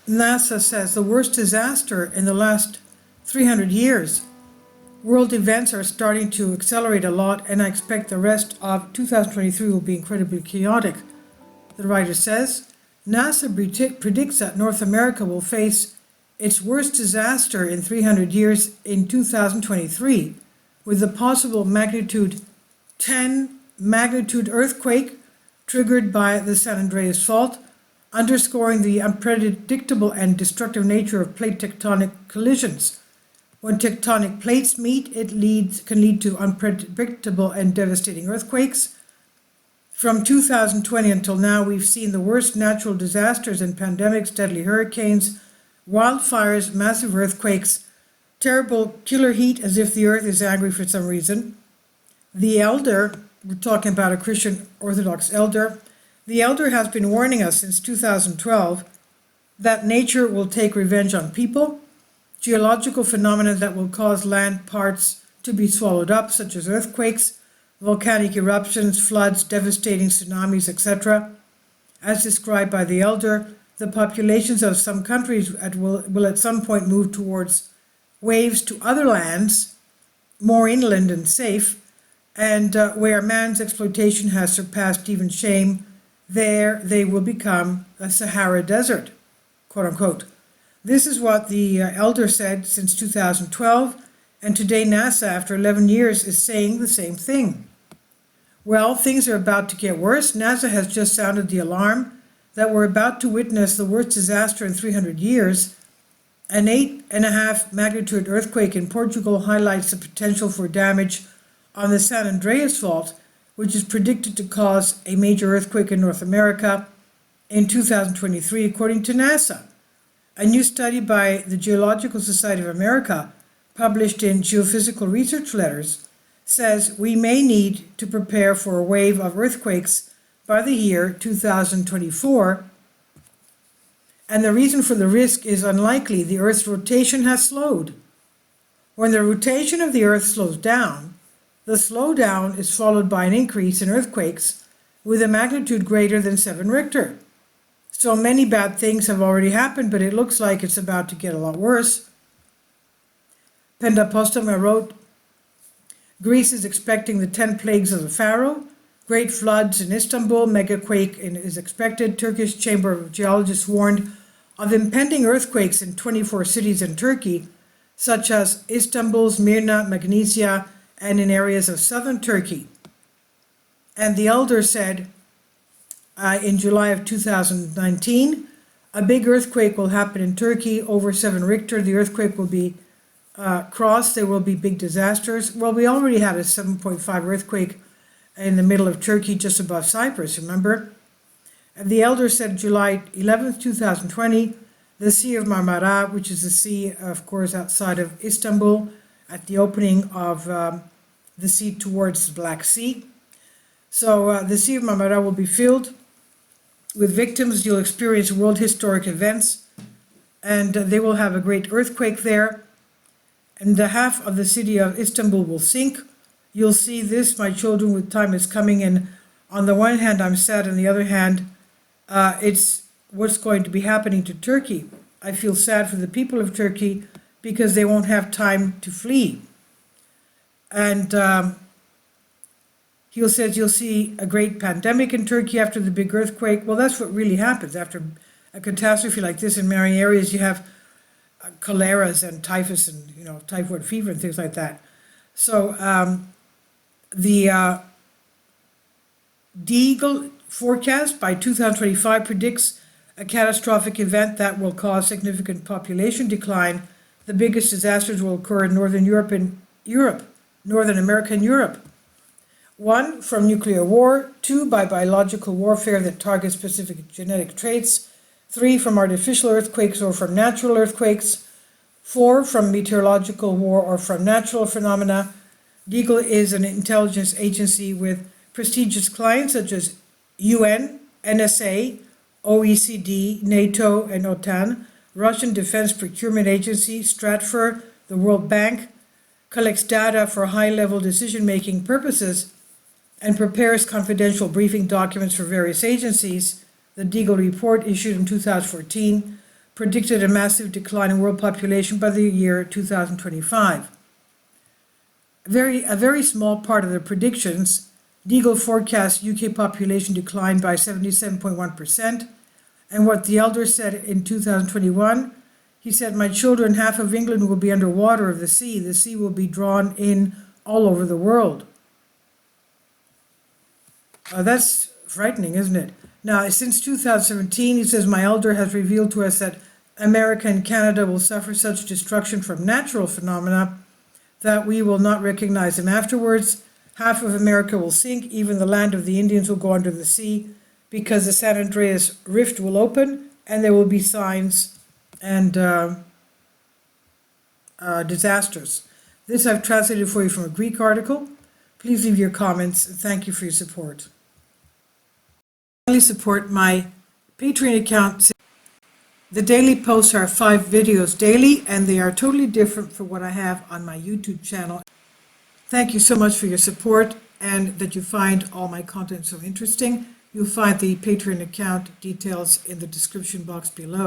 NASA says the worst disaster in the last 300 years. World events are starting to accelerate a lot, and I expect the rest of 2023 will be incredibly chaotic. The writer says NASA predicts that North America will face its worst disaster in 300 years in 2023, with a possible magnitude 10 magnitude earthquake triggered by the San Andreas Fault, underscoring the unpredictable and destructive nature of plate tectonic collisions. When tectonic plates meet, it can lead to unpredictable and devastating earthquakes. From 2020 until now, we've seen the worst natural disasters and pandemics, deadly hurricanes, wildfires, massive earthquakes, terrible killer heat as if the earth is angry for some reason. The elder, we're talking about a Christian Orthodox elder, the elder has been warning us since 2012 that nature will take revenge on people, geological phenomena that will cause land parts to be swallowed up, such as earthquakes, volcanic eruptions, floods, devastating tsunamis, etc. As described by the elder, the populations of some countries will at some point move towards waves to other lands, more inland and safe, and where man's exploitation has surpassed even shame, there they will become a Sahara Desert, quote unquote. This is what the elder said since 2012, and today NASA, after 11 years, is saying the same thing. Well, things are about to get worse. NASA has just sounded the alarm that we're about to witness the worst disaster in 300 years. An 8.5 magnitude earthquake in Portugal highlights the potential for damage on the San Andreas Fault, which is predicted to cause a major earthquake in North America in 2023, according to NASA. A new study by the Geological Society of America, published in Geophysical Research Letters, says we may need to prepare for a wave of earthquakes by the year 2024, and the reason for the risk is unlikely. The Earth's rotation has slowed. When the rotation of the Earth slows down, the slowdown is followed by an increase in earthquakes with a magnitude greater than 7 Richter. So many bad things have already happened, but it looks like it's about to get a lot worse. Pendapostoma wrote, Greece is expecting the 10 plagues of the Pharaoh, great floods in Istanbul, megaquake is expected. Turkish Chamber of Geologists warned of impending earthquakes in 24 cities in Turkey, such as Istanbul, Smyrna, Magnesia, and in areas of southern Turkey. And the elder said in July of 2019, a big earthquake will happen in Turkey over 7 Richter. The earthquake will be crossed. There will be big disasters. Well, we already had a 7.5 earthquake in the middle of Turkey, just above Cyprus, remember? And the elder said July 11th, 2020, the Sea of Marmara, which is the sea, of course, outside of Istanbul, at the opening of the sea towards the Black Sea. So the Sea of Marmara will be filled with victims. You'll experience world historic events, and they will have a great earthquake there. And the half of the city of Istanbul will sink. You'll see this, my children, with time is coming. And on the one hand, I'm sad. On the other hand, it's what's going to be happening to Turkey. I feel sad for the people of Turkey because they won't have time to flee. And he says you'll see a great pandemic in Turkey after the big earthquake. Well, that's what really happens. After a catastrophe like this in many areas, you have choleras and typhus and, typhoid fever and things like that. So the Deagle forecast by 2025 predicts a catastrophic event that will cause significant population decline. The biggest disasters will occur in Northern Europe and Northern America and Europe. 1, from nuclear war. 2, by biological warfare that targets specific genetic traits. 3, from artificial earthquakes or from natural earthquakes. 4, from meteorological war or from natural phenomena. Deagle is an intelligence agency with prestigious clients such as UN, NSA, OECD, NATO, and OTAN, Russian Defense Procurement Agency, Stratfor, the World Bank, collects data for high-level decision-making purposes, and prepares confidential briefing documents for various agencies. The Deagle report, issued in 2014, predicted a massive decline in world population by the year 2025. A very small part of the predictions, Deagle forecasts UK population decline by 77.1%. And what the elder said in 2021, he said, "My children, half of England will be underwater of the sea. The sea will be drawn in all over the world." That's frightening, isn't it? Now, since 2017, he says, "My elder has revealed to us that America and Canada will suffer such destruction from natural phenomena that we will not recognize them afterwards. Half of America will sink, even the land of the Indians will go under the sea, because the San Andreas rift will open, and there will be signs and disasters." This I've translated for you from a Greek article. Please leave your comments, and thank you for your support. Finally, support my Patreon account. The daily posts are 5 videos daily, and they are totally different from what I have on my YouTube channel. Thank you so much for your support and that you find all my content so interesting. You'll find the Patreon account details in the description box below.